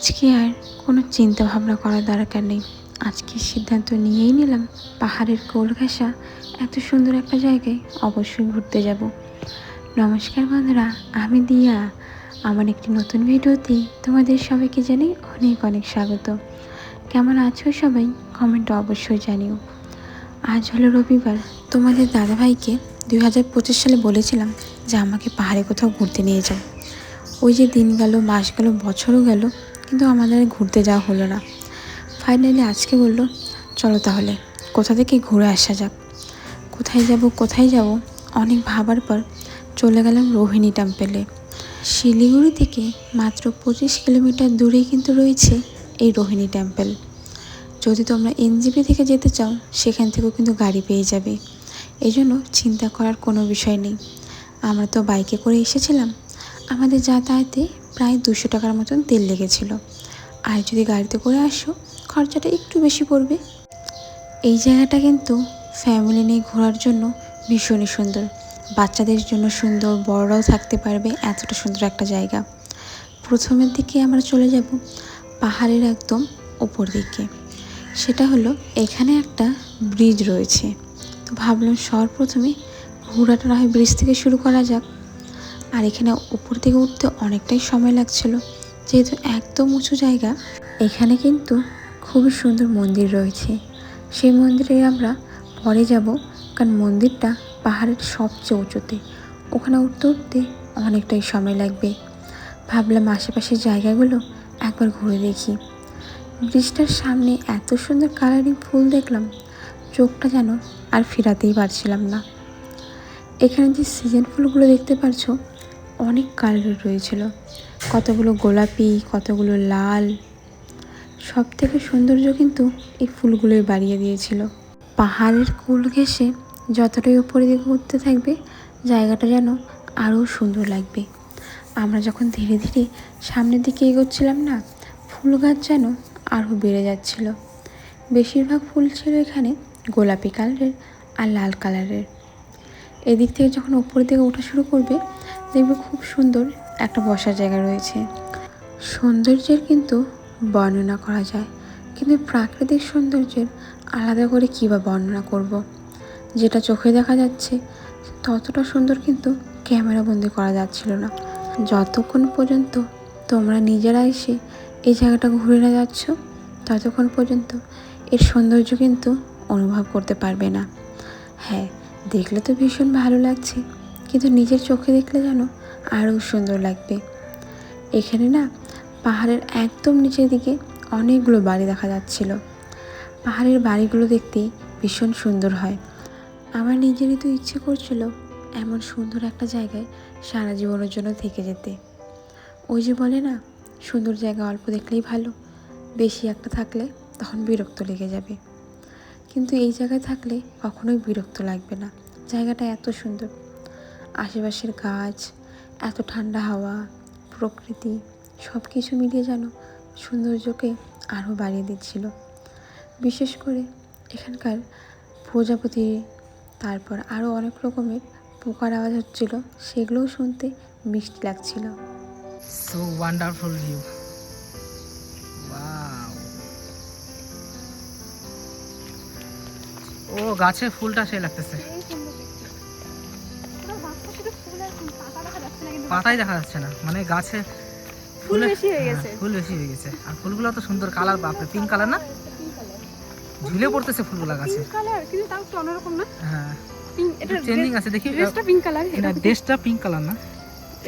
আজকে আর কোনো চিন্তা ভাবনা করার দরকার নেই। আজকে সিদ্ধান্ত নিয়েই নিলাম, পাহাড়ের কোল ঘেঁষা এত সুন্দর একটা জায়গায় অবশ্যই ঘুরতে যাব। নমস্কার বন্ধুরা, আমি দিয়া। আমার একটি নতুন ভিডিওতে তোমাদের সবাইকে জানাই অনেক অনেক স্বাগত। কেমন আছো সবাই? কমেন্টে অবশ্যই জানিও। আজ হলো রবিবার। তোমাদের দাদাভাইকে 2025 সালে বলেছিলাম যে আমাকে পাহাড়ে কোথাও ঘুরতে নিয়ে যাও। ওই যে দিন গেল, মাস গেল, বছরও গেল, কিন্তু আমাদের ঘুরতে যাওয়া হলো না। ফাইনালি আজকে বললো, চলো তাহলে কোথা থেকে ঘুরে আসা যাক। কোথায় যাব অনেক ভাবার পর চলে গেলাম রোহিণী টেম্পেলে। শিলিগুড়ি থেকে মাত্র 25 কিলোমিটার দূরেই কিন্তু রয়েছে এই রোহিণী টেম্পেল। যদি তোমরা এনজেপি থেকে যেতে চাও, সেখান থেকেও কিন্তু গাড়ি পেয়ে যাবে। এই জন্য চিন্তা করার কোনো বিষয় নেই। আমরা তো বাইকে করে এসেছিলাম, আমাদের যাতায়াতে প্রায় 200 টাকার মতন তেল লেগেছিল। আর যদি গাড়িতে করে আসো, খরচাটা একটু বেশি পড়বে। এই জায়গাটা কিন্তু ফ্যামিলি নিয়ে ঘোরার জন্য ভীষণই সুন্দর। বাচ্চাদের জন্য সুন্দর, বড়রাও থাকতে পারবে, এতটা সুন্দর একটা জায়গা। প্রথমের দিকে আমরা চলে যাব পাহাড়ের একদম ওপর দিকে। সেটা হলো, এখানে একটা ব্রিজ রয়েছে। তো ভাবলাম সর্বপ্রথমে ঘোরাটা না হয় ব্রিজ থেকে শুরু করা যাক। আর এখানে উপর দিকে উঠতে অনেকটাই সময় লাগছিল, যেহেতু একদম উঁচু জায়গা। এখানে কিন্তু খুবই সুন্দর মন্দির রয়েছে। সেই মন্দিরে আমরা পরে যাব, কারণ মন্দিরটা পাহাড়ের সবচেয়ে উঁচুতে। ওখানে উঠতে উঠতে অনেকটাই সময় লাগবে। ভাবলাম আশেপাশের জায়গাগুলো একবার ঘুরে দেখি। ব্রিজটার সামনে এত সুন্দর কালারিং ফুল দেখলাম, চোখটা যেন আর ফেরাতেই পারছিলাম না। এখানে যে সিজন ফুলগুলো দেখতে পারছো, অনেক কালারের রয়েছিল। কতগুলো গোলাপি, কতগুলো লাল। সব থেকে সৌন্দর্য কিন্তু এই ফুলগুলোই বাড়িয়ে দিয়েছিল। পাহাড়ের কোল ঘেঁষে যতটাই উপরে দিকে উঠতে থাকবে, জায়গাটা যেন আরও সুন্দর লাগবে। আমরা যখন ধীরে ধীরে সামনের দিকে এগোচ্ছিলাম না, ফুল গাছ যেন আরও বেড়ে যাচ্ছিল। বেশিরভাগ ফুল ছিল এখানে গোলাপি কালারের আর লাল কালারের। এদিক থেকে যখন উপরের দিকে ওঠা শুরু করবে, দেখবে খুব সুন্দর একটা বসার জায়গা রয়েছে। সৌন্দর্যের কিন্তু বর্ণনা করা যায়, কিন্তু প্রাকৃতিক সৌন্দর্যের আলাদা করে কী বা বর্ণনা করব। যেটা চোখে দেখা যাচ্ছে ততটা সুন্দর কিন্তু ক্যামেরাবন্দি করা যাচ্ছিল না। যতক্ষণ পর্যন্ত তোমরা নিজেরা এসে এই জায়গাটা ঘুরে না যাচ্ছ, ততক্ষণ পর্যন্ত এর সৌন্দর্য কিন্তু অনুভব করতে পারবে না। হ্যাঁ, দেখলে তো ভীষণ ভালো লাগছে, কিন্তু নিজের চোখে দেখলে যেন আরও সুন্দর লাগবে। এখানে না পাহাড়ের একদম নিচের দিকে অনেকগুলো বাড়ি দেখা যাচ্ছিল। পাহাড়ের বাড়িগুলো দেখতে ভীষণ সুন্দর হয়। আমার নিজেরই তো ইচ্ছে করছিল এমন সুন্দর একটা জায়গায় সারা জীবনের জন্য থেকে যেতে। ওই যে বলে না, সুন্দর জায়গা অল্প দেখলেই ভালো, বেশি একটা থাকলে তখন বিরক্ত লেগে যাবে। কিন্তু এই জায়গায় থাকলে কখনোই বিরক্ত লাগবে না। জায়গাটা এত সুন্দর, আশেপাশের গাছ, এত ঠান্ডা হাওয়া, প্রকৃতি, সব কিছু মিলিয়ে যেন সৌন্দর্যকে আরও বাড়িয়ে দিচ্ছিল। বিশেষ করে এখানকার প্রজাপতি, তারপর আরও অনেক রকমের পোকার আওয়াজ হচ্ছিল, সেগুলোও শুনতে মিষ্টি লাগছিল। So wonderful view. Wow. ও গাছে ফুলটা সেই লাগতেছে। পাতাই দেখা যাচ্ছে না, মানে গাছে ফুল বেশি হয়ে গেছে। ফুল বেশি হয়ে গেছে। আর ফুলগুলো তো সুন্দর কালার, বাপরে, পিঙ্ক কালার না? ঝুলে পড়তেছে ফুলগুলো গাছে। পিঙ্ক কালার, কিন্তু তাও একটু অন্যরকম না? হ্যাঁ, পিঙ্ক, এটা চেঞ্জিং আছে। দেখি ড্রেসটা পিঙ্ক কালার। এটা ড্রেসটা পিঙ্ক কালার না?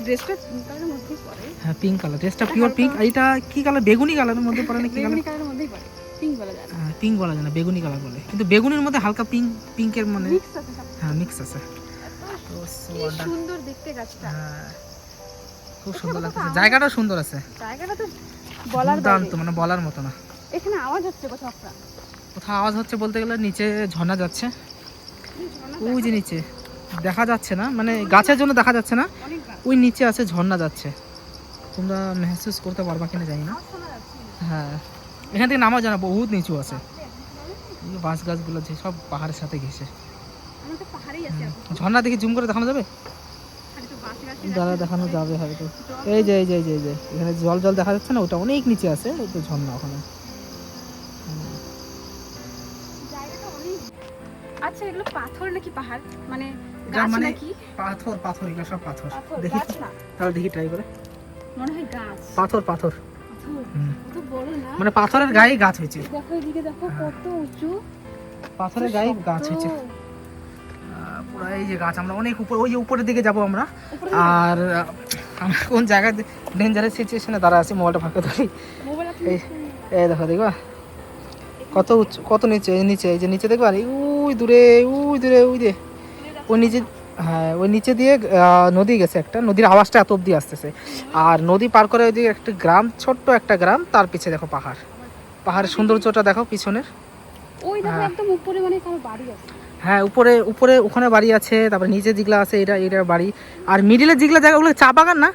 ড্রেসটা পিঙ্ক কালারের মধ্যেই পড়ে। হ্যাঁ, পিঙ্ক কালার, ড্রেসটা পিওর পিঙ্ক। আর এটা কি কালার? বেগুনি কালারের মধ্যে পড়ে না? কি কালার? বেগুনি কালারের মধ্যেই পড়ে, পিঙ্ক বলা যায় না। হ্যাঁ, পিঙ্ক বলা যায় না, বেগুনি কালার বলে। কিন্তু বেগুনির মধ্যে হালকা পিঙ্ক, পিঙ্কের মানে মিক্স আছে সব। হ্যাঁ, মিক্স আছে। তো কি সুন্দর দেখতে গাছটা। হ্যাঁ, খুব সুন্দর লাগছে। জায়গাটাও সুন্দর আছে। জায়গাটা তো বলার দুর্দান্ত, বাইরে। মানে বলার মতো না। এখানে আওয়াজ হচ্ছে কোথাও একটা। কোথাও আওয়াজ হচ্ছে বলতে গেলে নিচে ঝর্ণা যাচ্ছে। ওই যে নিচে দেখা যাচ্ছে না, মানে গাছের জন্য দেখা যাচ্ছে না। অনেক গাছ। ওই নিচে আছে, ঝর্ণা যাচ্ছে। তোমরা মেহসুস করতে পারবা কিনা জানি না। হ্যাঁ, এখান থেকে নামা যায় না, বহুত নিচু আছে। এই বাঁশ গাছগুলো যে সব পাহাড়ের সাথে ঘেসে। আমরা তো পাহাড়েই আছি এখন। ঝর্ণা দেখে জুম করে দেখানো যাবে? খালি তো বাঁশ গাছই দ্বারা দেখানো যাবে হয়তো। এই যে এই যে এই যে এই যে এখানে জল জল দেখা যাচ্ছে না, ওটা অনেক নিচে আছে, ওই তো ঝর্ণা ওখানে। জায়গাটা অনেক। আচ্ছা এগুলো পাথর নাকি পাহাড়, মানে যা গাছ মানে নাকি? পাথর পাথর, এগুলো সব পাথর। পাথর, দেখি গাছ না। তাহলে দেখি ট্রাই করে। মনে হয় গাছ। পাথর পাথর, পাথর। হুম। কত বড় না? মানে পাথরের গায়ে গাছ হয়েছে, দেখো এদিকে দেখো কত উঁচু। পাথরের গায়ে গাছ হয়েছে পুরো। এই যে গাছ, আমরা অনেক উপর, ওই যে উপরের দিকে যাব আমরা। উপরে আর আমরা কোন জায়গায় ডেঞ্জারাস সিচুয়েশনে দাঁড়া আছি, মোবাইলটা ফাঁকা ধরি। মোবাইল আপনি এই এই দেখো, দেখবা কত উঁচু, কত নিচে, এই নিচে, এই যে নিচে দেখবা, আর ওই দূরে, ওই দূরে, ওই যে ওই নিচে, হ্যাঁ ওই নিচে দিয়ে নদী গেছে একটা, নদীর আওয়াজটা এত অব্দি আসতেছে। আর নদী পার করে ওই দিকে একটা গ্রাম, ছোট্ট একটা গ্রাম, তার পিছে দেখো পাহাড়, পাহাড়ের সৌন্দর্যটা দেখো পিছনের। ওই দেখো হ্যাঁ। একদম উপরে মানে কারো বাড়ি আছে। হ্যাঁ উপরে উপরে ওখানে বাড়ি আছে, তারপরে নিচে যেগুলো আছে এটা এটার বাড়ি। আর মিডিলে যেগুলো জায়গা, ওগুলো চা বাগান না?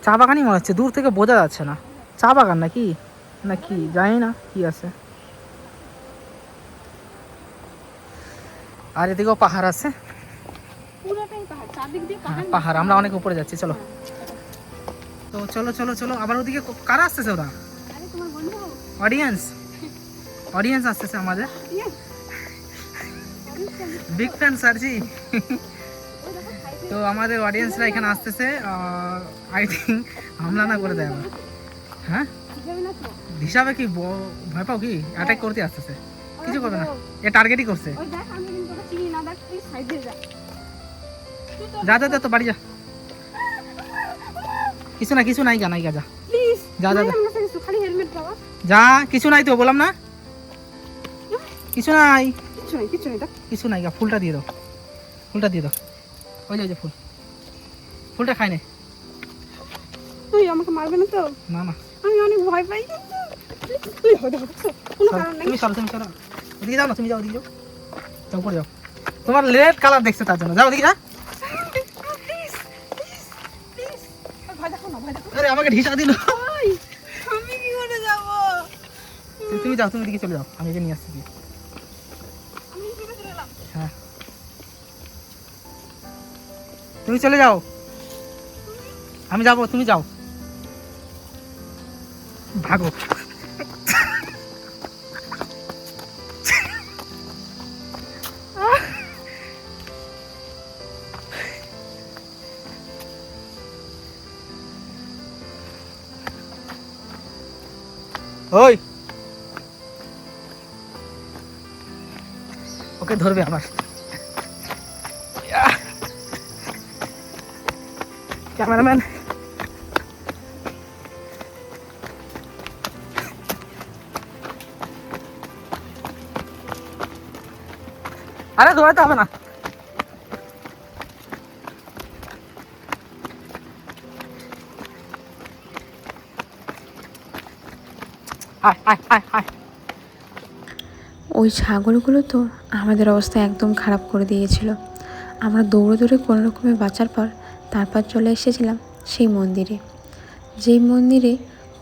চা বাগানই মনে হচ্ছে, দূর থেকে বোঝা যাচ্ছে না। চা বাগান নাকি, নাকি জানি না কি আছে। আর এদিকেও পাহাড় আছে। পুরোটাই পাহাড়, চারদিক দিয়ে হ্যাঁ পাহাড়। পাহাড়, আমরা অনেক উপরে যাচ্ছি, চলো। তো চলো চলো চলো, আবার ওদিকে কারা আসতেছে ওরা? আরে তোমার বন্ধু? অডিয়েন্স, অডিয়েন্স আসতেছে আমাদের, ইয়ে, বিগ ফ্যান সার্জি। ওই দেখো সাইডে। তো আমাদের অডিয়েন্সরা এখানে আসতেছে, আই থিঙ্ক হামলা না করে দেয় আবার। হ্যাঁ যাবে না তো? হিসাবে কি ভয় পাও কি? অ্যাটাক করতে আসতেছে, কিছু করবে না, ওই এ টার্গেটই করছে। দেখ আমি কিন্তু তোকে চিনি না, দেখ তুই সাইড দিয়ে যা। তুই তো যা যা যা, তো বাড়ি যা, কিছু না, কিছু নাই গা, নাই গা, যা প্লিজ যা যা যা আমার কাছে কিছু খালি হেলমেট বাবা। যা, কিছু নাই তো, বললাম না কিছু নাই, কিছু নেই দেখ। কিছু নাই গা। ফুলটা দিয়ে দাও, ফুলটা দিয়ে দাও, ওই যে ওই যে ফুল, ফুলটা খাই নে। তুই আমাকে মারবে না তো? না না, আমি অনেক ভয় পাই কিন্তু। তুই হতে হতে কোনো কারণ নেই। তুমি চলো, তুমি চলো, ওদিকে যাও না, তুমি যাও, ওদিকে যাও, যাও উপরে যাও। তোমার রেড কালার দেখছে তার জন্য, যাও ওদিকে যা। প্লিজ প্লিজ প্লিজ, ভয় দেখো না, ভয় দেখো। আরে আমাকে ঢিসা দিল। ওই আমি কি করে যাব? তুমি যাও, তুমি ওদিকে চলে যাও, আমি একে নিয়ে আসছি। আমি কি করে এলাম? হ্যাঁ তুমি চলে যাও, আমি যাবো, তুমি যাও, ভাগো। ওই ওকে ধরবে আবার, ক্যামেরাম্যান। আরে দৌড়াতে হবে না, আয় আয় আয় আয়। ওই ছাগলগুলো তো আমাদের অবস্থা একদম খারাপ করে দিয়েছিল। আমরা দৌড়ে দৌড়ে কোনো রকমে বাঁচার পর তারপর চলে এসেছিলাম সেই মন্দিরে। যেই মন্দিরে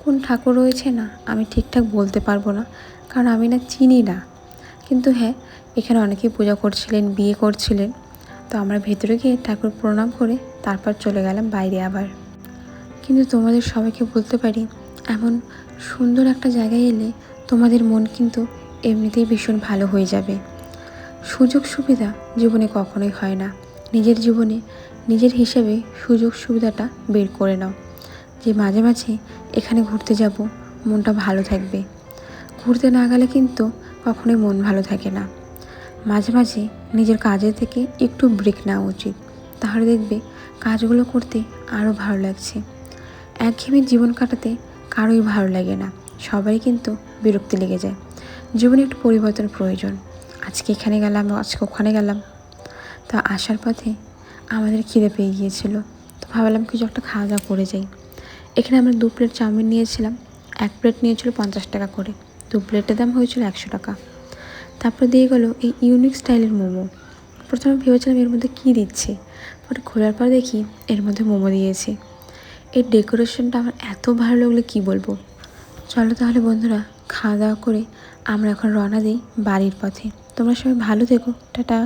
কোন ঠাকুর রয়েছে না আমি ঠিকঠাক বলতে পারবো না, কারণ আমি না চিনি না। কিন্তু হ্যাঁ, এখানে অনেকেই পূজা করছিলেন, বিয়ে করছিলেন। তো আমরা ভেতরে গিয়ে ঠাকুর প্রণাম করে তারপর চলে গেলাম বাইরে আবার। কিন্তু তোমাদের সবাইকে বলতে পারি, এমন সুন্দর একটা জায়গায় এলে তোমাদের মন কিন্তু এমনিতেই ভীষণ ভালো হয়ে যাবে। সুযোগ সুবিধা জীবনে কখনোই হয় না। নিজের জীবনে নিজের হিসেবে সুযোগ সুবিধাটা বের করে নাও, যে মাঝে মাঝে এখানে ঘুরতে যাব, মনটা ভালো থাকবে। ঘুরতে না গেলে কিন্তু কখনোই মন ভালো থাকে না। মাঝে মাঝে নিজের কাজের থেকে একটু ব্রেক নেওয়া উচিত, তাহলে দেখবে কাজগুলো করতে আরও ভালো লাগছে। একঘেয়েমি জীবন কাটাতে কারোই ভালো লাগে না, সবারই কিন্তু বিরক্তি লেগে যায়। জীবনে একটু পরিবর্তন প্রয়োজন। আজকে এখানে গেলাম, আজকে ওখানে গেলাম। তা আসার পথে আমাদের খিদে পেয়ে গিয়েছিল, তো ভাবলাম কিছু একটা খাওয়া দাওয়া করে যাই। এখানে আমরা 2 প্লেট চাউমিন নিয়েছিলাম, 1 প্লেট নিয়েছিল 50 টাকা করে, 2 প্লেটের দাম হয়েছিল 100 টাকা। তারপরে দিয়ে গেলো এই ইউনিক স্টাইলের মোমো। প্রথমে ভেবেছিলাম এর মধ্যে কী দিচ্ছে, বাট খোলার পর দেখি এর মধ্যে মোমো দিয়েছে। এর ডেকোরেশনটা আমার এত ভালো লাগলো কী বলবো। চলো তাহলে বন্ধুরা, খাওয়া দাওয়া করে আমরা এখন রওনা দিই বাড়ির পথে। তোমরা সবাই ভালো থেকো, টাটা।